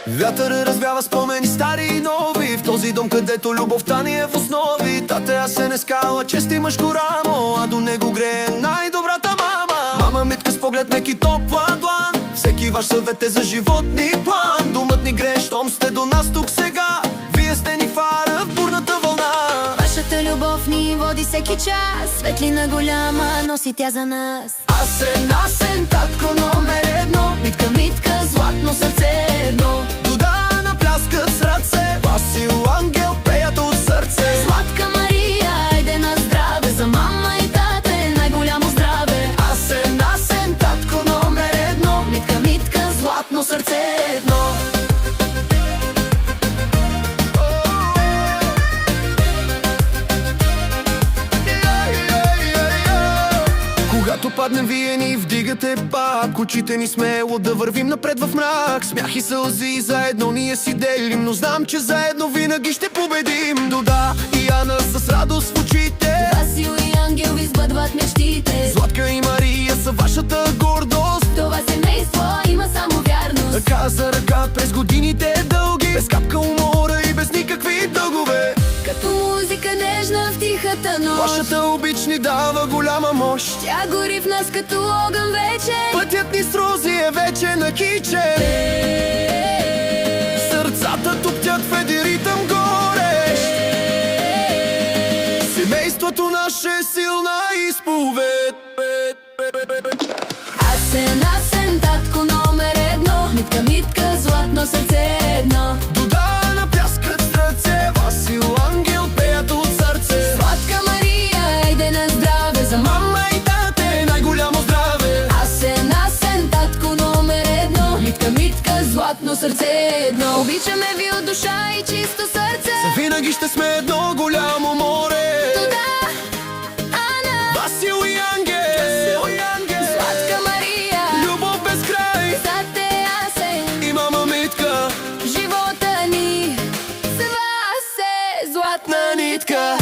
Вятър развява спомени стари и нови в този дом, където любовта ни е в основи. Тата се не скала, чести мъжко рамо, а до него грее най-добрата мама. Мама Митка с поглед мек и топла длан, всеки ваш съвет е за животни план. Думът ни грее, щом сте до нас тук сега, вие сте ни фара в бурната вълна. Вашата любов ни води всеки час, светлина голяма носи тя за нас. Асен, татко номер едно, Митка, Митка, златно сърце едно. Дуда напляскат с ръце, Васил, ангел, пеят от сърце. Сладка Мария, айде на здраве, за мама и тате най-голямо здраве. Асен, татко номер едно, Митка, Митка, златно сърце едно. Когато паднем, вие ни вдигате пак, очите ни смело да вървим напред в мрак. Смях и сълзи заедно ние си делим, но знам, че заедно винаги ще победим. Дуда и Ана с радост в очите, Васил и ангел ви сбъдват мечтите. Златка и Мария са вашата гордост. Това семейство има само вярност. Ръка за ръка през годините дълги, без капка умора и без никакви дългове. Като музика нежна в тихата нощ, Вашата обич ни дава голяма мощ. тя гори в нас като огън вече. Пътят ни с рози е вече накичен. Сърцата туптят в един ритъм горещ. Семейството наше е силна изповед. Асен, татко номер едно, Митка, Митка, златно сърце едно. Дуда напляскат с ръце, Васил, ангел, пеят от сърце. Сладка Мария, айде на здраве, за Мама и тате най-голямо здраве. Асен, татко номер едно, Митка, Митка, златно сърце едно. Обичаме ви от душа и чисто сърце. Винаги ще сме едно голямо море. Дуда, Ана, Васил и ангел, Сладка Мария, любов без край. тате Асен, И мама Митка, живота ни с вас е златна на нитка.